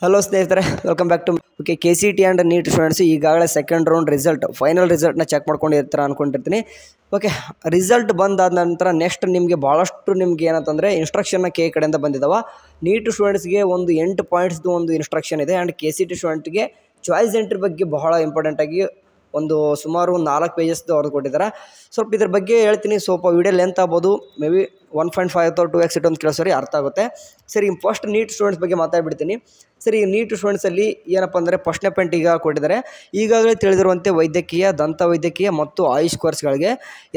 Hello ಸ್ನೇಹಿತರೆ, welcome back to KCT and NEET students. ಈಗಾಗಲೇ second round final ರಿಸಲ್ಟ್ನ check ಮಾಡ್ಕೊಂಡಿರ್ತೀರ ಅಂದ್ಕೊಂಡಿರ್ತೀನಿ. ರಿಸಲ್ಟ್ ಬಂದಾದ ನಂತರ ನೆಕ್ಸ್ಟ್ ಭಾಳಷ್ಟು ನಿಮ್ಗೆ ಏನಂತಂದರೆ ಇನ್ಸ್ಟ್ರಕ್ಷನ್ನ ಕಡೆಯಿಂದ ಬಂದಿದ್ದಾವೆ. ನೀಟ್ ಸ್ಟೂಡೆಂಟ್ಸ್ಗೆ ಒಂದು 8 ಪಾಯಿಂಟ್ಸ್ದು ಒಂದು ಇನ್ಸ್ಟ್ರಕ್ಷನ್ ಇದೆ. ಆ್ಯಂಡ್ KCT ಸ್ಟೂಡೆಂಟ್ಗೆ ಚಾಯ್ಸ್ ಎಂಟ್ರಿ ಬಗ್ಗೆ ಬಹಳ ಇಂಪಾರ್ಟೆಂಟಾಗಿ ಸುಮಾರು 4 ಪೇಜಸ್ದು ಅವ್ರು ಕೊಟ್ಟಿದ್ದಾರೆ. ಸ್ವಲ್ಪ ಇದ್ರ ಬಗ್ಗೆ ಹೇಳ್ತೀನಿ. ಸ್ವಲ್ಪ ವಿಡಿಯೋ ಲೆಂತ್ ಆಗ್ಬೋದು, ಮೇ ಬಿ 1.5 ಅಥವಾ 2x ಇಟ್ಟು ಒಂದು ಕೇಳಿಸೋರಿ ಅರ್ಥ ಆಗುತ್ತೆ. ಸರಿ, ಫಸ್ಟ್ ನೀಟ್ ಸ್ಟೂಡೆಂಟ್ಸ್ ಬಗ್ಗೆ ಮಾತಾಡ್ಬಿಡ್ತೀನಿ. ಸರಿ, ನೀಟ್ ಸ್ಟೂಡೆಂಟ್ಸಲ್ಲಿ ಏನಪ್ಪ ಅಂದರೆ ಫಸ್ಟ್ನೇ ಪಾಯಿಂಟ್ ಈಗ ಕೊಟ್ಟಿದ್ದಾರೆ. ಈಗಾಗಲೇ ತಿಳಿದಿರುವಂತೆ ವೈದ್ಯಕೀಯ, ದಂತ ವೈದ್ಯಕೀಯ ಮತ್ತು ಆಯುಷ್ ಕೋರ್ಸ್ಗಳಿಗೆ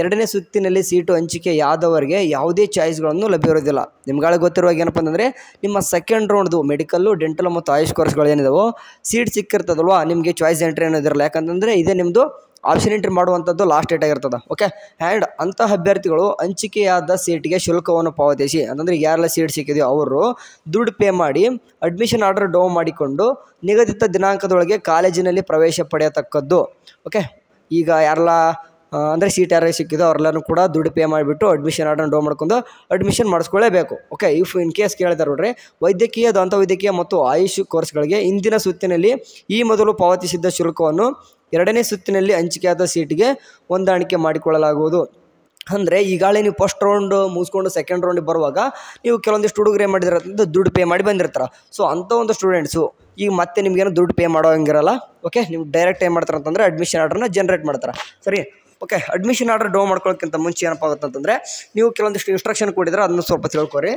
2ನೇ ಸುತ್ತಿನಲ್ಲಿ ಸೀಟು ಹಂಚಿಕೆಯಾದವರಿಗೆ ಯಾವುದೇ ಚಾಯ್ಸ್ಗಳನ್ನು ಲಭ್ಯವಿರೋದಿಲ್ಲ. ನಿಮ್ಗಳಿಗೆ ಗೊತ್ತಿರುವಾಗ ಏನಪ್ಪ ಅಂತಂದರೆ ನಿಮ್ಮ ಸೆಕೆಂಡ್ ರೌಂಡ್ದು ಮೆಡಿಕಲ್ಲು, ಡೆಂಟಲ್ ಮತ್ತು ಆಯುಷ್ ಕೋರ್ಸ್ಗಳು ಏನಿದಾವೋ ಸೀಟ್ ಸಿಕ್ಕಿರ್ತದಲ್ವ, ನಿಮಗೆ ಚಾಯ್ಸ್ ಎಂಟ್ರಿ ಅನ್ನೋದಿರಲ್ಲ. ಯಾಕಂತಂದರೆ ಇದೇ ನಿಮ್ಮದು ಆಪ್ಷನ್ ಎಂಟ್ರಿ ಮಾಡುವಂಥದ್ದು ಲಾಸ್ಟ್ ಡೇಟ್ ಆಗಿರ್ತದೆ. ಓಕೆ, ಆ್ಯಂಡ್ ಅಂತಹ ಅಭ್ಯರ್ಥಿಗಳು ಹಂಚಿಕೆಯಾದ ಸೀಟಿಗೆ ಶುಲ್ಕವನ್ನು ಪಾವತಿಸಿ, ಅಂತಂದರೆ ಯಾರೆಲ್ಲ ಸೀಟ್ ಸಿಕ್ಕಿದೆಯೋ ಅವರು ದುಡ್ಡು ಪೇ ಮಾಡಿ ಅಡ್ಮಿಷನ್ ಆರ್ಡರ್ ಡೌನ್ ಮಾಡಿಕೊಂಡು ನಿಗದಿತ ದಿನಾಂಕದೊಳಗೆ ಕಾಲೇಜಿನಲ್ಲಿ ಪ್ರವೇಶ ಪಡೆಯತಕ್ಕದ್ದು. ಓಕೆ, ಈಗ ಯಾರೆಲ್ಲ ಅಂದರೆ ಸೀಟ್ ಯಾರಿಗೆ ಸಿಕ್ಕಿದೋ ಅವರೆಲ್ಲರೂ ಕೂಡ ದುಡ್ಡು ಪೇ ಮಾಡಿಬಿಟ್ಟು ಅಡ್ಮಿಷನ್ ಆರ್ಡರ್ ಡೌನ್ ಮಾಡ್ಕೊಂಡು ಅಡ್ಮಿಷನ್ ಮಾಡಿಸ್ಕೊಳ್ಳೇಬೇಕು. ಓಕೆ, ಇನ್ ಕೇಸ್ ಕೇಳಿದಾರೆ ನೋಡ್ರಿ, ವೈದ್ಯಕೀಯ, ದಂತ ವೈದ್ಯಕೀಯ ಮತ್ತು ಆಯುಷ್ ಕೋರ್ಸ್ಗಳಿಗೆ ಇಂದಿನ ಸುತ್ತಿನಲ್ಲಿ ಈ ಮೊದಲು ಪಾವತಿಸಿದ್ದ ಶುಲ್ಕವನ್ನು 2ನೇ ಸುತ್ತಿನಲ್ಲಿ ಹಂಚಿಕೆಯಾದ ಸೀಟಿಗೆ ಹೊಂದಾಣಿಕೆ ಮಾಡಿಕೊಳ್ಳಲಾಗುವುದು. ಅಂದರೆ ಈಗಾಗಲೇ ನೀವು ಫಸ್ಟ್ ರೌಂಡ್ ಮುಗಿಸ್ಕೊಂಡು ಸೆಕೆಂಡ್ ರೌಂಡಿಗೆ ಬರುವಾಗ ನೀವು ಕೆಲವೊಂದಿಷ್ಟು ಹುಡುಗರು ಏನು ಮಾಡಿದಿರಂತ ದುಡ್ಡು ಪೇ ಮಾಡಿ ಬಂದಿರ್ತಾರೆ. ಸೊ ಅಂಥ ಒಂದು ಸ್ಟೂಡೆಂಟ್ಸು ಈಗ ಮತ್ತೆ ನಿಮಗೇನು ದುಡ್ಡು ಪೇ ಮಾಡೋ ಹಂಗಿರಲ್ಲ. ಓಕೆ, ನೀವು ಡೈರೆಕ್ಟ್ ಏನು ಮಾಡ್ತಾರೆ ಅಂತಂದರೆ ಅಡ್ಮಿಷನ್ ಆರ್ಡರ್ನ ಜನ್ರೇಟ್ ಮಾಡ್ತಾರೆ. ಸರಿ, ಓಕೆ, ಅಡ್ಮಿಷನ್ ಆರ್ಡರ್ ಡೌನ್ ಮಾಡ್ಕೊಳ್ಳೋಕ್ಕಿಂತ ಮುಂಚೆ ಏನಪ್ಪ ಆಗುತ್ತೆ ಅಂತಂದರೆ ನೀವು ಕೆಲವೊಂದಿಷ್ಟು ಇನ್ಸ್ಟ್ರಕ್ಷನ್ ಕೊಟ್ಟಿದ್ರೆ ಅದನ್ನು ಸ್ವಲ್ಪ ತಿಳ್ಕೊರಿ.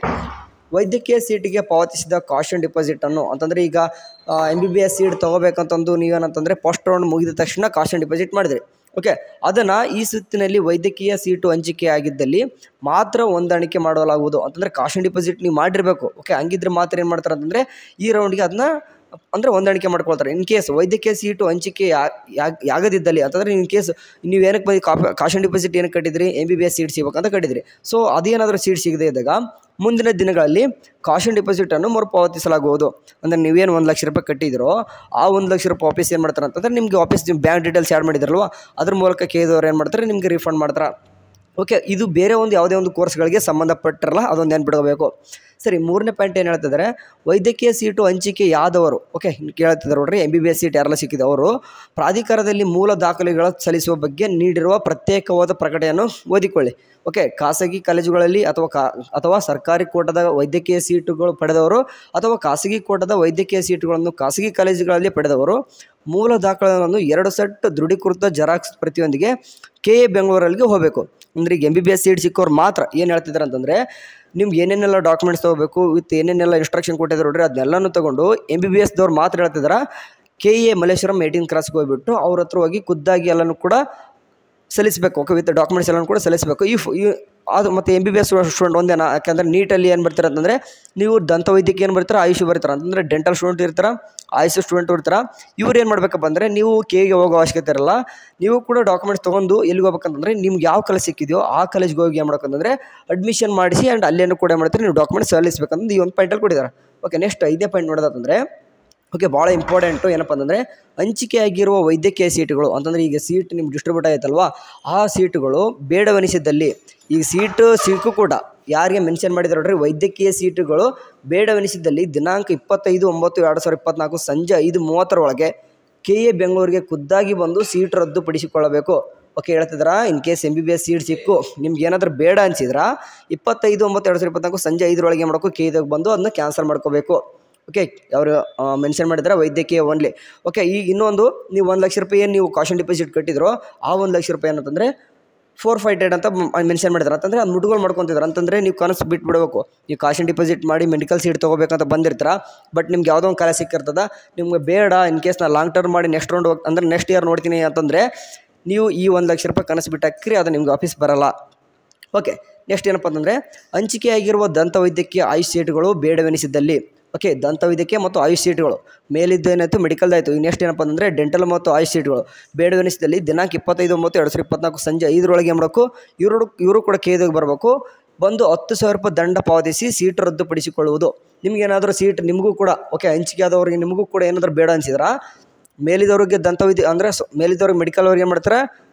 ವೈದ್ಯಕೀಯ ಸೀಟಿಗೆ ಪಾವತಿಸಿದ ಕಾಷನ್ ಡಿಪಾಸಿಟನ್ನು, ಅಂತಂದರೆ ಈಗ MBBS ಸೀಟ್ ತೊಗೋಬೇಕಂತಂದು ನೀವೇನಂತಂದರೆ ಫಸ್ಟ್ ರೌಂಡ್ ಮುಗಿದ ತಕ್ಷಣ ಕಾಷನ್ ಡಿಪಾಸಿಟ್ ಮಾಡಿದ್ರಿ. ಓಕೆ, ಅದನ್ನು ಈ ಸುತ್ತಿನಲ್ಲಿ ವೈದ್ಯಕೀಯ ಸೀಟು ಹಂಚಿಕೆಯಾಗಿದ್ದಲ್ಲಿ ಮಾತ್ರ ಹೊಂದಾಣಿಕೆ ಮಾಡಲಾಗುವುದು. ಅಂತಂದರೆ ಕಾಷನ್ ಡಿಪಾಸಿಟ್ ನೀವು ಮಾಡಿರಬೇಕು. ಓಕೆ, ಹಂಗಿದ್ರೆ ಮಾತ್ರ ಏನು ಮಾಡ್ತಾರೆ ಅಂತಂದರೆ ಈ ರೌಂಡ್ಗೆ ಅದನ್ನ ಅಂದರೆ ಹೊಂದಾಣಿಕೆ ಮಾಡ್ಕೊಳ್ತಾರೆ. ಇನ್ ಕೇಸ್ ವೈದ್ಯಕೀಯ ಸೀಟು ಹಂಚಿಕೆ ಆಗದಿದ್ದಲ್ಲಿ, ಅಂತಂದರೆ ಇನ್ ಕೇಸ್ ನೀವು ಏನಕ್ಕೆ ಬಂದು ಕಾಷನ್ ಡಿಪಾಸಿಟ್ ಏನಕ್ಕೆ ಕಟ್ಟಿದ್ರಿ, MBBS ಸೀಟ್ ಸಿಗಬೇಕಂತ ಕಟ್ಟಿದ್ರಿ. ಸೊ ಅದೇನಾದರೂ ಸೀಟ್ ಸಿಗದೇ ಇದ್ದಾಗ ಮುಂದಿನ ದಿನಗಳಲ್ಲಿ ಕಾಷನ್ ಡಿಪಾಸಿಟನ್ನು ಮರುಪಾವತಿಸಲಾಗುವುದು. ಅಂದರೆ ನೀವೇನು 1 ಲಕ್ಷ ರೂಪಾಯಿ ಕಟ್ಟಿದ್ರೋ ಆ 1 ಲಕ್ಷ ರೂಪಾಯಿ ವಾಪಸ್ ಏನು ಮಾಡ್ತಾರೆ ಅಂತಂದರೆ ನಿಮಗೆ ವಾಪಸ್ ನಿಮ್ಮ ಬ್ಯಾಂಕ್ ಡೀಟೇಲ್ಸ್ ಆ್ಯಡ್ ಮಾಡಿದ್ರಲ್ವ, ಅದ್ರ ಮೂಲಕ ಕೇಳಿದವ್ರು ಏನು ಮಾಡ್ತಾರೆ, ನಿಮಗೆ ರೀಫಂಡ್ ಮಾಡ್ತಾರೆ. ಓಕೆ, ಇದು ಬೇರೆ ಯಾವುದೇ ಒಂದು ಕೋರ್ಸ್ಗಳಿಗೆ ಸಂಬಂಧಪಟ್ಟಿರಲ್ಲ, ಅದೊಂದು ನೆನ್ಪಿಡ್ಕೋಬೇಕು. ಸರಿ, 3ನೇ ಪಾಯಿಂಟ್ ಏನು ಹೇಳ್ತಿದ್ದಾರೆ, ವೈದ್ಯಕೀಯ ಸೀಟು ಹಂಚಿಕೆಯಾದವರು, ಓಕೆ ಕೇಳ್ತಿದ್ದಾರೆ ನೋಡ್ರಿ, MBBS ಸೀಟ್ ಯಾರೆಲ್ಲ ಸಿಕ್ಕಿದೆ ಅವರು ಪ್ರಾಧಿಕಾರದಲ್ಲಿ ಮೂಲ ದಾಖಲೆಗಳ ಸಲ್ಲಿಸುವ ಬಗ್ಗೆ ನೀಡಿರುವ ಪ್ರತ್ಯೇಕವಾದ ಪ್ರಕಟಣೆಯನ್ನು ಓದಿಕೊಳ್ಳಿ. ಓಕೆ, ಖಾಸಗಿ ಕಾಲೇಜುಗಳಲ್ಲಿ ಅಥವಾ ಸರ್ಕಾರಿ ಕೋಟದ ವೈದ್ಯಕೀಯ ಸೀಟುಗಳು ಪಡೆದವರು ಅಥವಾ ಖಾಸಗಿ ಕೋಟದ ವೈದ್ಯಕೀಯ ಸೀಟುಗಳನ್ನು ಖಾಸಗಿ ಕಾಲೇಜುಗಳಲ್ಲಿ ಪಡೆದವರು ಮೂಲ ದಾಖಲೆಗಳನ್ನು 2 ಸೆಟ್ ದೃಢೀಕೃತ ಜೆರಾಕ್ಸ್ ಪ್ರತಿಯೊಂದಿಗೆ KA ಬೆಂಗಳೂರಲ್ಲಿ ಹೋಗಬೇಕು. ಅಂದರೆ ಈಗ MBBS ಸೀಟ್ ಸಿಕ್ಕೋರು ಮಾತ್ರ ಏನು ಹೇಳ್ತಿದ್ದಾರೆ ಅಂತಂದರೆ ನಿಮ್ಗೆ ಏನೇನೆಲ್ಲ ಡಾಕ್ಯುಮೆಂಟ್ಸ್ ತೊಗೋಬೇಕು, ವಿತ್ ಏನೇನೆಲ್ಲ ಇನ್ಸ್ಟ್ರಕ್ಷನ್ ಕೊಟ್ಟಿದ್ದಾರೆ ನೋಡ್ರಿ, ಅದನ್ನೆಲ್ಲನೂ ತೊಗೊಂಡು MBBS ದವ್ರು ಮಾತ್ರ ಹೇಳ್ತಿದ್ದಾರೆ KA ಮಲ್ಲೇಶ್ವರಂ 18 ಕ್ರಾಸ್ಗೆ ಹೋಗ್ಬಿಟ್ಟು ಅವ್ರ ಹತ್ರ ಹೋಗಿ ಖುದ್ದಾಗಿ ಎಲ್ಲನೂ ಕೂಡ ಸಲ್ಲಿಸಬೇಕು. ಓಕೆ, ವಿತ್ ಡಾಕ್ಯುಮೆಂಟ್ಸ್ ಎಲ್ಲನೂ ಕೂಡ ಸಲ್ಲಿಸಬೇಕು. ಅದು ಮತ್ತು MBBS ಸ್ಟೂಡೆಂಟ್ ಒಂದೇನಾ, ಯಾಕೆಂದರೆ ನೀಟಲ್ಲಿ ಏನು ಬರ್ತಾರೆ ಅಂತಂದರೆ ನೀವು ದಂತ ವೈದ್ಯಕೀಯ ಏನು ಬರ್ತಾರೆ, ಆಯುಷ್ ಬರ್ತಾರೆ, ಅಂತಂದರೆ ಡೆಂಟಲ್ ಸ್ಟೂಡೆಂಟ್ ಇರ್ತಾರೆ, ಆಯುಷ್ ಸ್ಟೂಡೆಂಟ್ ಇರ್ತಾರೆ. ಇವ್ರು ಏನು ಮಾಡಬೇಕಪ್ಪ ಅಂದರೆ ನೀವು KAಗೆ ಹೋಗೋ ಅವಶ್ಯಕತೆ ಇರಲ್ಲ. ನೀವು ಕೂಡ ಡಾಕ್ಯುಮೆಂಟ್ಸ್ ತೊಗೊಂಡು ಎಲ್ಲಿಗೆ ಹೋಗ್ಬೇಕಂತಂದರೆ ನಿಮ್ಗೆ ಯಾವ ಕಾಲೇಜ್ ಸಿಕ್ಕಿದೆಯೋ ಆ ಕಾಲೇಜ್ಗೆ ಹೋಗಿ ಏನು ಮಾಡ್ಬೇಕಂತಂದರೆ ಅಡ್ಮಿಷನ್ ಮಾಡಿಸಿ ಆ್ಯಂಡ್ ಅಲ್ಲೇನು ಕೂಡ ಏನು ಮಾಡ್ತಾರೆ, ನೀವು ಡಾಕ್ಯುಮೆಂಟ್ಸ್ ಸಲ್ಲಿಸಬೇಕಂತ ಈ ಒಂದು ಪಾಯಿಂಟಲ್ಲಿ ಕೊಟ್ಟಿದ್ದಾರೆ. ಓಕೆ, ನೆಕ್ಸ್ಟ್ 5ನೇ ಪಾಯಿಂಟ್ ನೋಡೋದಂತಂದರೆ ಓಕೆ ಭಾಳ ಇಂಪಾರ್ಟೆಂಟು ಏನಪ್ಪ ಅಂತಂದರೆ ಹಂಚಿಕೆಯಾಗಿರುವ ವೈದ್ಯಕೀಯ ಸೀಟುಗಳು, ಅಂತಂದರೆ ಈಗ ಸೀಟ್ ನಿಮ್ಗೆ ಡಿಸ್ಟ್ರಿಬ್ಯೂಟ್ ಆಯ್ತಲ್ವ, ಆ ಸೀಟುಗಳು ಬೇಡವೆನಿಸಿದ್ದಲ್ಲಿ ಈಗ ಸೀಟು ಸಿಕ್ಕು ಕೂಡ ಯಾರಿಗೆ ಮೆನ್ಷನ್ ಮಾಡಿದ್ದಾರೆ ನೋಡ್ರಿ, ವೈದ್ಯಕೀಯ ಸೀಟುಗಳು ಬೇಡವೆನಿಸಿದ್ದಲ್ಲಿ ದಿನಾಂಕ 25/9/2024 ಸಂಜೆ 5:30 ಒಳಗೆ KA ಬೆಂಗಳೂರಿಗೆ ಖುದ್ದಾಗಿ ಬಂದು ಸೀಟ್ ರದ್ದುಪಡಿಸಿಕೊಳ್ಳಬೇಕು. ಓಕೆ, ಹೇಳ್ತಿದ್ರ ಇನ್ ಕೇಸ್ MBBS ಸೀಟ್ ಸಿಕ್ಕು ನಿಮ್ಗೆ ಏನಾದರೂ ಬೇಡ ಅನಿಸಿದ್ರೆ 25/9/2024 ಸಂಜೆ 5 ಏನು ಮಾಡಬೇಕು, KAದಾಗ ಬಂದು ಅದನ್ನ ಕ್ಯಾನ್ಸಲ್ ಮಾಡ್ಕೋಬೇಕು. ಓಕೆ, ಅವರು ಮೆನ್ಷನ್ ಮಾಡಿದ್ದಾರೆ ವೈದ್ಯಕೀಯ ಓನ್ಲಿ. ಓಕೆ, ಈಗ ಇನ್ನೊಂದು ನೀವು 1 ಲಕ್ಷ ರೂಪಾಯಿ ಏನು ನೀವು ಕಾಷನ್ ಡಿಪಾಸಿಟ್ ಕಟ್ಟಿದ್ರು ಆ 1 ಲಕ್ಷ ರೂಪಾಯಿ ಏನಂತಂದರೆ 458 ಅಂತ ಮೆನ್ಷನ್ ಮಾಡಿದ್ದಾರೆ. ಅಂತಂದರೆ ಅದು ಮುಟ್ಗಳು ಮಾಡ್ಕೊತಿದ್ದಾರೆ. ಅಂತಂದರೆ ನೀವು ಕನಸು ಬಿಟ್ಬಿಡಬೇಕು. ನೀವು ಕಾಷನ್ ಡಿಪಾಸಿಟ್ ಮಾಡಿ ಮೆಡಿಕಲ್ ಸೀಟ್ ತೊಗೋಬೇಕಂತ ಬಂದಿರ್ತೀರ, ಬಟ್ ನಿಮ್ಗೆ ಯಾವುದೋ ಒಂದು ಕಾಲೇಜ್ ಸಿಕ್ಕಿರ್ತದೆ, ನಿಮ್ಗೆ ಬೇಡ ಇನ್ ಕೇಸ್ ನಾನು ಲಾಂಗ್ ಟರ್ಮ್ ಮಾಡಿ ನೆಕ್ಸ್ಟ್ ರೌಂಡ್ ಅಂದರೆ ನೆಕ್ಸ್ಟ್ ಇಯರ್ ನೋಡ್ತೀನಿ ಅಂತಂದರೆ ನೀವು ಈ 1 ಲಕ್ಷ ರೂಪಾಯಿ ಕನಸು ಬಿಟ್ಟು ಹಾಕ್ರಿ, ಅದು ನಿಮ್ಗೆ ವಾಪಸ್ ಬರಲ್ಲ. ಓಕೆ, ನೆಕ್ಸ್ಟ್ ಏನಪ್ಪ ಅಂತಂದರೆ ಹಂಚಿಕೆಯಾಗಿರುವ ದಂತ ವೈದ್ಯಕೀಯ ಆಯುಷ್ ಸೀಟುಗಳು ಬೇಡವೆನಿಸಿದ್ದಲ್ಲಿ. ಓಕೆ, ದಂತ ವೈದ್ಯಕೀಯ ಮತ್ತು ಆಯುಷ್ ಸೀಟುಗಳು ಮೇಲಿದ್ದೇನಾಯಿತು, ಮೆಡಿಕಲ್ದಾಯಿತು. ಈಗ ನೆಕ್ಸ್ಟ್ ಏನಪ್ಪ ಅಂತಂದರೆ ಡೆಂಟಲ್ ಮತ್ತು ಆಯುಷ್ ಸೀಟುಗಳು ಬೇಡವೆನಿಸಿದಲ್ಲಿ ದಿನಾಂಕ 25/9/2024 ಸಂಜೆ 5 ಏನು ಮಾಡಬೇಕು, ಇವರು ಕೂಡ KAದಾಗ ಬರಬೇಕು. ಬಂದು 10,000 ರೂಪಾಯಿ ದಂಡ ಪಾವತಿಸಿ ಸೀಟ್ ರದ್ದುಪಡಿಸಿಕೊಳ್ಳುವುದು. ನಿಮಗೇನಾದರೂ ಸೀಟ್ ನಿಮಗೂ ಕೂಡ ಓಕೆ ಹಂಚಿಕೆ ಆದವ್ರಿಗೆ ನಿಮಗೂ ಕೂಡ ಏನಾದರೂ ಬೇಡ ಅನಿಸಿದ್ರೆ ಮೇಲಿದವ್ರಿಗೆ ದಂತ ವೈದ್ಯ ಅಂದರೆ ಮೇಲಿದವ್ರಿಗೆ ಮೆಡಿಕಲ್ ಅವ್ರಿಗೆ ಏನು ಮಾಡ್ತಾರೆ,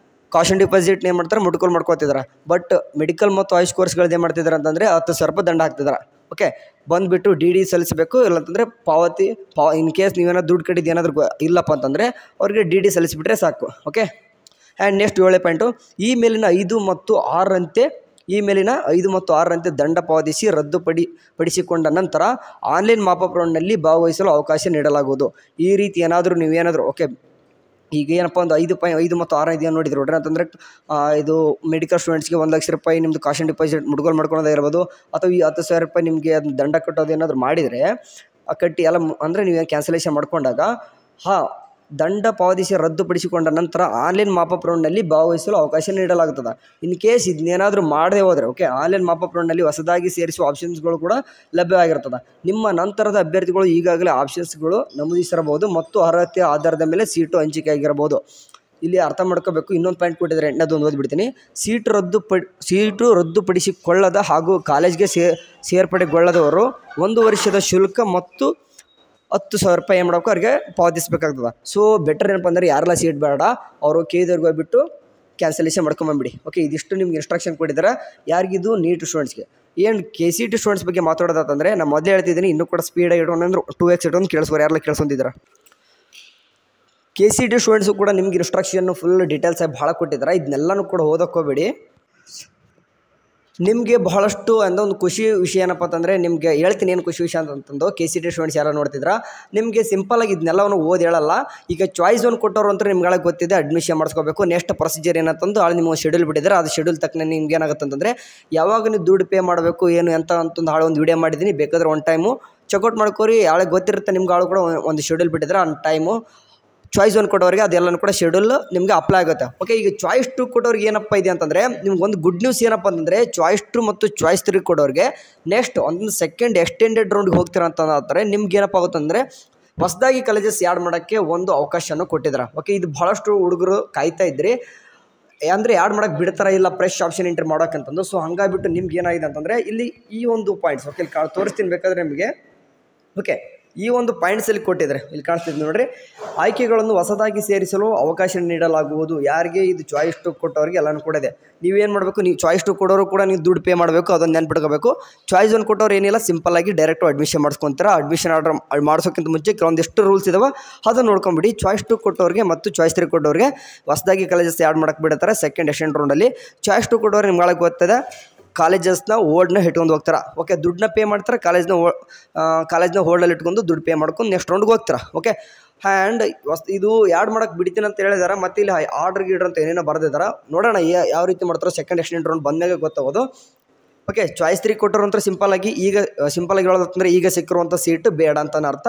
ಕಾಷನ್ ಡಿಪಾಸಿಟ್ ಏನು ಮಾಡ್ತಾರೆ, ಮುಟ್ಕೊಂಡು ಮಾಡ್ಕೋತಿದ್ದಾರೆ. ಬಟ್ ಮೆಡಿಕಲ್ ಮತ್ತು ಆಯುಷ್ ಕೋರ್ಸ್ಗಳದ್ದು ಏನು ಮಾಡ್ತಿದ್ದಾರೆ ಅಂತಂದರೆ 10,000 ರೂಪಾಯಿ ದಂಡ ಹಾಕ್ತಿದ್ದಾರೆ. ಓಕೆ, ಬಂದುಬಿಟ್ಟು ಡಿ ಡಿ ಸಲ್ಲಿಸಬೇಕು. ಇಲ್ಲಂತಂದರೆ ಇನ್ ಕೇಸ್ ನೀವೇನಾದ್ರು ದುಡ್ಡು ಕಟ್ಟಿದ್ದು ಏನಾದರೂ ಇಲ್ಲಪ್ಪ ಅಂತಂದರೆ ಅವ್ರಿಗೆ ಡಿ ಡಿ ಸಲ್ಲಿಸಿಬಿಟ್ರೆ ಸಾಕು. ಓಕೆ. ಆ್ಯಂಡ್ ನೆಕ್ಸ್ಟ್ 7ನೇ ಪಾಯಿಂಟು, ಈ ಮೇಲಿನ 5 ಮತ್ತು 6ರಂತೆ ದಂಡ ಪಾವತಿಸಿ ಪಡಿಸಿಕೊಂಡ ನಂತರ ಆನ್ಲೈನ್ ಮಾಪಪ್ ರೌಂಡ್ನಲ್ಲಿ ಭಾಗವಹಿಸಲು ಅವಕಾಶ ನೀಡಲಾಗುವುದು. ಈ ರೀತಿ ನೀವೇನಾದರೂ ಓಕೆ ಈಗ ಏನಪ್ಪ ಒಂದು 5 ಮತ್ತು 6 ಇದೆಯಾ ನೋಡಿದ್ರು ನೋಡ್ರಿ ಅಂತಂದರೆ ಇದು ಮೆಡಿಕಲ್ ಸ್ಟೂಡೆಂಟ್ಸ್ಗೆ 1 ಲಕ್ಷ ರೂಪಾಯಿ ನಿಮ್ಮದು ಕಾಶನ್ ಡಿಪಾಸಿಟ್ ಮುಡ್ಗೋಲ್ ಮಾಡ್ಕೊಳೋದಿರ್ಬೋದು, ಅಥವಾ ಈ 10,000 ರೂಪಾಯಿ ನಿಮಗೆ ಅದನ್ನ ದಂಡ ಕಟ್ಟೋದು ಏನಾದರೂ ಮಾಡಿದರೆ ಕಟ್ಟಿ ಎಲ್ಲ ಅಂದರೆ ನೀವೇನು ಕ್ಯಾನ್ಸಲೇಷನ್ ಮಾಡ್ಕೊಂಡಾಗ ದಂಡ ಪಾವತಿಸಿ ರದ್ದುಪಡಿಸಿಕೊಂಡ ನಂತರ ಆನ್ಲೈನ್ ಮಾಪಪ್ ರೌಂಡ್ನಲ್ಲಿ ಭಾಗವಹಿಸಲು ಅವಕಾಶ ನೀಡಲಾಗುತ್ತದೆ. ಇನ್ ಕೇಸ್ ಇದನ್ನೇನಾದರೂ ಮಾಡದೆ ಹೋದರೆ ಓಕೆ ಆನ್ಲೈನ್ ಮಾಪಪ್ ರೌಂಡ್ನಲ್ಲಿ ಹೊಸದಾಗಿ ಸೇರಿಸುವ ಆಪ್ಷನ್ಸ್ಗಳು ಕೂಡ ಲಭ್ಯವಾಗಿರ್ತದೆ. ನಿಮ್ಮ ನಂತರದ ಅಭ್ಯರ್ಥಿಗಳು ಈಗಾಗಲೇ ಆಪ್ಷನ್ಸ್ಗಳು ನಮೂದಿಸಿರಬಹುದು ಮತ್ತು ಅರ್ಹತೆ ಆಧಾರದ ಮೇಲೆ ಸೀಟು ಹಂಚಿಕೆ ಆಗಿರಬಹುದು. ಇಲ್ಲಿ ಅರ್ಥ ಮಾಡ್ಕೋಬೇಕು. ಇನ್ನೊಂದು ಪಾಯಿಂಟ್ ಕೊಟ್ಟಿದ್ದಾರೆ, ಎಂಟನೇದು ಓದ್ಬಿಡ್ತೀನಿ. ಸೀಟು ರದ್ದುಪಡಿಸಿಕೊಳ್ಳದ ಹಾಗೂ ಕಾಲೇಜ್ಗೆ ಸೇರ್ಪಡೆಗೊಳ್ಳದವರು 1 ವರ್ಷದ ಶುಲ್ಕ ಮತ್ತು 10,000 ರೂಪಾಯಿ ಏನು ಮಾಡಬೇಕು ಅವ್ರಿಗೆ ಪಾವತಿಸಬೇಕಾಗ್ತದೆ. ಸೊ ಬೆಟರ್ ಏನಪ್ಪ ಅಂದರೆ ಯಾರೆಲ್ಲ ಸೀಟ್ ಬೇಡ ಅವರು ಕೇದವ್ರಿಗೆ ಹೋಗ್ಬಿಟ್ಟು ಕ್ಯಾನ್ಸಲೇಷನ್ ಮಾಡ್ಕೊಂಬಂಬಿಡಿ. ಓಕೆ, ಇದಿಷ್ಟು ನಿಮ್ಗೆ ಇನ್ಸ್ಟ್ರಕ್ಷನ್ ಕೊಟ್ಟಿದ್ದಾರೆ. ಯಾರಿಗಿದು ನೀಟ್ ಸ್ಟೂಡೆಂಟ್ಸ್ಗೆ. ಏನು KCET ಸ್ಟೂಡೆಂಟ್ಸ್ ಬಗ್ಗೆ ಮಾತಾಡೋದಂತಂದರೆ ನಾನು ಮೊದಲೇ ಹೇಳ್ತಿದ್ದೀನಿ, ಇನ್ನೂ ಕೂಡ ಸ್ಪೀಡಾಗಿ ಇಟ್ಕೊಂಡ್ರೆ 2x ಇಟ್ಕೊಂಡು ಕೇಳಿಸ್ಬೋದು. ಯಾರೆಲ್ಲ ಕೇಳಿಸ್ಕೊಂಡಿದ್ದಾರೆ. KCET ಸ್ಟೂಡೆಂಟ್ಸು ಕೂಡ ನಿಮ್ಗೆ ಇನ್ಸ್ಟ್ರಕ್ಷನ್ ಫುಲ್ ಡೀಟೇಲ್ಸ್ ಆಗಿ ಭಾಳ ಕೊಟ್ಟಿದ್ದಾರೆ. ಇದನ್ನೆಲ್ಲನೂ ಕೂಡ ಓದಕ್ಕೆ ಹೋಗಬೇಡಿ. ನಿಮಗೆ ಬಹಳಷ್ಟು ಒಂದು ಖುಷಿ ವಿಷಯ ಏನಪ್ಪ ಅಂತಂದರೆ, ನಿಮಗೆ ಹೇಳ್ತೀನಿ ಏನು ಖುಷಿ ವಿಷಯ ಅಂತಂದು KCET ಸ್ಟೂಡೆಂಟ್ಸ್ ಯಾರು ನೋಡ್ತಿದ್ರ, ನಿಮಗೆ ಸಿಂಪಲಾಗಿ ಇದನ್ನೆಲ್ಲವನ್ನು ಓದಿ ಹೇಳಲ್ಲ. ಈಗ ಚಾಯ್ಸ್ ಒಂದು ಕೊಟ್ಟವರು ಅಂತ ನಿಮ್ಗೆ ಗೊತ್ತಿದೆ, ಅಡ್ಮಿಷನ್ ಮಾಡಿಸ್ಕೋಬೇಕು. ನೆಕ್ಸ್ಟ್ ಪ್ರೊಸೀಜರ್ ಏನಂತಂದು ನಿಮ್ಗೆ ಶೆಡ್ಯೂಲ್ ಬಿಟ್ಟಿದ್ದಾರೆ. ಅದು ಶೆಡ್ಯೂಲ್ ತಕ್ಕನೆ ನಿಮ್ಗೆ ಏನಾಗುತ್ತೆ ಅಂತಂದರೆ ಯಾವಾಗ ನೀವು ದುಡ್ಡು ಪೇ ಮಾಡಬೇಕು ಏನು ಅಂತ ಒಂದು ವಿಡಿಯೋ ಮಾಡಿದ್ದೀನಿ, ಬೇಕಾದ್ರೆ ಒಂದು ಟೈಮು ಚೆಕ್ಔಟ್ ಮಾಡ್ಕೋರಿ. ಯಾಳೆ ಗೊತ್ತಿರುತ್ತೆ ನಿಮ್ಗೆ ಕೂಡ ಒಂದು ಶೆಡ್ಯೂಲ್ ಬಿಟ್ಟಿದ್ದಾರೆ. ಆ ಟೈಮು ಚಾಯ್ಸ್ 1 ಕೊಟ್ಟವ್ರಿಗೆ ಅದೆಲ್ಲನೂ ಕೂಡ ಶೆಡ್ಯೂಲ್ ನಿಮಗೆ ಅಪ್ಲೈ ಆಗುತ್ತೆ. ಓಕೆ, ಈಗ ಚಾಯ್ಸ್ 2 ಕೊಟ್ಟವ್ರಿಗೆ ಏನಪ್ಪ ಇದೆ ಅಂತಂದರೆ ನಿಮ್ಗೆ ಒಂದು ಗುಡ್ ನ್ಯೂಸ್ ಏನಪ್ಪ ಅಂತಂದರೆ, ಚಾಯ್ಸ್ 2 ಮತ್ತು ಚಾಯ್ಸ್ 3 ಕೊಡೋರಿಗೆ ನೆಕ್ಸ್ಟ್ ಒಂದು ಸೆಕೆಂಡ್ ಎಕ್ಸ್ಟೆಂಡೆಡ್ ರೌಂಡ್ಗೆ ಹೋಗ್ತೀರಾ ಅಂತಂದರೆ ನಿಮ್ಗೆ ಏನಪ್ಪ ಆಗುತ್ತೆ ಅಂದರೆ ಹೊಸದಾಗಿ ಕಾಲೇಜಸ್ ಆ್ಯಡ್ ಮಾಡೋಕ್ಕೆ ಒಂದು ಅವಕಾಶನ ಕೊಟ್ಟಿದ್ದಾರೆ. ಓಕೆ, ಇದು ಭಾಳಷ್ಟು ಹುಡುಗರು ಕಾಯ್ತಾ ಇದ್ರಿ ಅಂದರೆ ಆ್ಯಡ್ ಮಾಡೋಕ್ಕೆ ಬಿಡ್ತಾರ ಇಲ್ಲ ಫ್ರೆಶ್ ಆಪ್ಷನ್ ಎಂಟ್ರಿ ಮಾಡೋಕ್ಕಂತಂದು. ಸೊ ಹಂಗಾಗಿಬಿಟ್ಟು ನಿಮ್ಗೆ ಏನಾಗಿದೆ ಅಂತಂದರೆ ಇಲ್ಲಿ ಈ ಒಂದು ಪಾಯಿಂಟ್ಸ್ ಓಕೆ ಇಲ್ಲಿ ತೋರಿಸ್ತೀನಿ ಬೇಕಾದರೆ ನಿಮಗೆ. ಓಕೆ, ಈ ಒಂದು ಪಾಯಿಂಟ್ಸಲ್ಲಿ ಕೊಟ್ಟಿದ್ದಾರೆ, ಇಲ್ಲಿ ಕಾಣಿಸ್ತಿದ್ದು ನೋಡಿರಿ. ಆಯ್ಕೆಗಳನ್ನು ಹೊಸದಾಗಿ ಸೇರಿಸಲು ಅವಕಾಶ ನೀಡಲಾಗುವುದು. ಯಾರಿಗೆ ಇದು ಚಾಯ್ಸ್ 2 ಕೊಟ್ಟವ್ರಿಗೆ ಎಲ್ಲನೂ ಕೂಡ ಇದೆ. ನೀವೇನು ಮಾಡಬೇಕು, ನೀವು ಚಾಯ್ಸ್ 2 ಕೊಡೋರು ಕೂಡ ನೀವು ದುಡ್ಡು ಪೇ ಮಾಡಬೇಕು, ಅದನ್ನು ನೆನ್ಪಿಟ್ಕೋಬೇಕು. ಚಾಯ್ಸ್ 1 ಕೊಟ್ಟವ್ರು ಏನಿಲ್ಲ, ಸಿಂಪಲ್ಲಾಗಿ ಡೈರೆಕ್ಟು ಅಡ್ಮಿಷನ್ ಮಾಡಿಸ್ಕೊತೀರಾ. ಅಡ್ಮಿಷನ್ ಆರ್ಡರ್ ಮಾಡಿಸೋಕ್ಕಿಂತ ಮುಂಚೆ ಕೆಲವೊಂದಿಷ್ಟು ರೂಲ್ಸ್ ಇದಾವೆ, ಅದನ್ನು ನೋಡ್ಕೊಂಬಿಡಿ. ಚಾಯ್ಸ್ 2 ಕೊಟ್ಟವ್ರಿಗೆ ಮತ್ತು ಚಾಯ್ಸ್ 3 ಕೊಟ್ಟವ್ರಿಗೆ ಹೊಸದಾಗಿ ಕಾಲೇಜಸ್ ಆ್ಯಡ್ ಮಾಡೋಕ್ಕೆ ಬಿಡ್ತಾರೆ ಸೆಕೆಂಡ್ ಎಕ್ಸ್ಟೆಂಡ್ ರೌಂಡಲ್ಲಿ. ಚಾಯ್ಸ್ 2 ಕೊಟ್ಟವ್ರಿಗೆ ನಿಮ್ಗೆ ಗೊತ್ತದೆ ಕಾಲೇಜಸ್ನ ಓಲ್ಡ್ನ ಇಟ್ಕೊಂಡು ಹೋಗ್ತಾರೆ. ಓಕೆ, ದುಡ್ಡನ್ನ ಪೇ ಮಾಡ್ತಾರೆ, ಕಾಲೇಜ್ನ ಹೋಲ್ಡಲ್ಲಿ ಇಟ್ಕೊಂಡು ದುಡ್ಡು ಪೇ ಮಾಡ್ಕೊಂಡು ನೆಕ್ಸ್ಟ್ ರೌಂಡ್ಗೆ ಹೋಗ್ತಾರೆ. ಓಕೆ, ಆ್ಯಂಡ್ ಇದು ಆ್ಯಡ್ ಮಾಡೋಕ್ಕೆ ಬಿಡ್ತೀನಿ ಅಂತ ಹೇಳಿದಾರೆ. ಮತ್ತು ಇಲ್ಲಿ ಆರ್ಡರ್ ಅಂತ ಏನೇನೋ ಬರೆದಿದ್ದಾರೆ. ನೋಡೋಣ ಯಾವ ರೀತಿ ಮಾಡ್ತಾರೋ ಸೆಕೆಂಡ್ ಎಕ್ಸ್ಟೆಂಡ್ ರೌಂಡ್ ಬಂದಾಗ ಗೊತ್ತಾಗೋದು. ಓಕೆ, ಚಾಯ್ಸ್ 3 ಕೊಟ್ಟರು ಅಂತ ಸಿಂಪಲಾಗಿ ಹೇಳೋದಂತಂದರೆ ಈಗ ಸಿಕ್ಕಿರುವಂಥ ಸೀಟು ಬೇಡ ಅಂತ ಅರ್ಥ.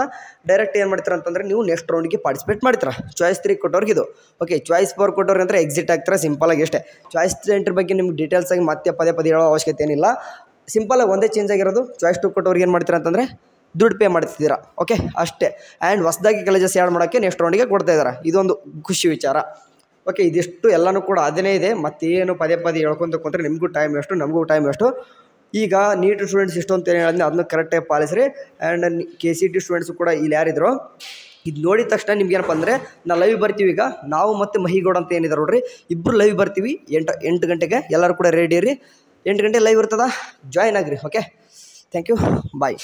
ಡೈರೆಕ್ಟ್ ಏನು ಮಾಡ್ತಾರೆ ಅಂತಂದರೆ ನೀವು ನೆಕ್ಸ್ಟ್ ರೌಂಡ್ಗೆ ಪಾರ್ಟಿಸಿಪೇಟ್ ಮಾಡ್ತೀರಾ. ಚಾಯ್ಸ್ 3 ಕೊಟ್ಟವ್ರಿಗೆ ಇದು. ಓಕೆ, ಚಾಯ್ಸ್ 4 ಕೊಟ್ಟವ್ರಿಗೆ ಅಂದರೆ ಎಕ್ಸಿಟ್ ಆಗ್ತಾರೆ ಸಿಂಪಲಾಗಿ ಅಷ್ಟೇ. ಚಾಯ್ಸ್ ಸೆಂಟ್ರ್ ಬಗ್ಗೆ ನಿಮ್ಗೆ ಡೀಟೇಲ್ಸ್ ಆಗಿ ಮತ್ತೆ ಪದೇ ಹೇಳೋ ಅವಶ್ಯಕತೆ ಏನಿಲ್ಲ. ಸಿಂಪಲಾಗಿ ಒಂದೇ ಚೇಂಜ್ ಆಗಿರೋದು, ಚಾಯ್ಸ್ 2 ಕೊಟ್ಟವ್ರಿಗೆ ಏನು ಮಾಡ್ತೀರಾ ಅಂತಂದರೆ ದುಡ್ಡು ಪೇ ಮಾಡ್ತಿದ್ದೀರಾ. ಓಕೆ, ಅಷ್ಟೇ. ಆ್ಯಂಡ್ ಹೊಸದಾಗಿ ಕಾಲೇಜಸ್ ಆ್ಯಡ್ ಮಾಡೋಕ್ಕೆ ನೆಕ್ಸ್ಟ್ ರೌಂಡಿಗೆ ಕೊಡ್ತಾ ಇದ್ದಾರೆ. ಇದೊಂದು ಖುಷಿ ವಿಚಾರ. ಓಕೆ, ಇದಿಷ್ಟು ಎಲ್ಲನೂ ಕೂಡ ಅದನ್ನೇ ಇದೆ. ಮತ್ತೇನು ಪದೇ ಹೇಳ್ಕೊಂತ ಕೂತ್ರೆ ನಿಮಗೂ ಟೈಮ್ ವೇಸ್ಟು, ನಮಗೂ ಟೈಮ್ ವೇಸ್ಟು. ಈಗ ನೀಟ್ ಸ್ಟೂಡೆಂಟ್ಸ್ ಇಷ್ಟು ಅಂತ ಏನು ಹೇಳಿದ್ನಿ ಅದನ್ನು ಕರೆಕ್ಟಾಗಿ ಪಾಲಿಸ್ರಿ. ಆ್ಯಂಡ್ KCET ಸ್ಟೂಡೆಂಟ್ಸು ಕೂಡ ಇಲ್ಲಿ ಯಾರಿದ್ರು ಇದು ನೋಡಿದ ತಕ್ಷಣ ನಿಮ್ಗೆ ಏನಪ್ಪ ಅಂದರೆ ನಾವು ಲೈವ್ ಬರ್ತೀವಿ. ಈಗ ನಾವು ಮತ್ತು ಮಹಿಗೌಡ ಅಂತ ಏನಿದ್ದಾರೆ ನೋಡ್ರಿ, ಇಬ್ಬರು ಲೈವ್ ಬರ್ತೀವಿ 8 ಗಂಟೆಗೆ. ಎಲ್ಲರೂ ಕೂಡ ರೆಡಿ ಇರಿ. 8 ಗಂಟೆ ಲೈವ್ ಇರ್ತದ, ಜಾಯ್ನ್ ಆಗಿರಿ. Okay, thank you, bye.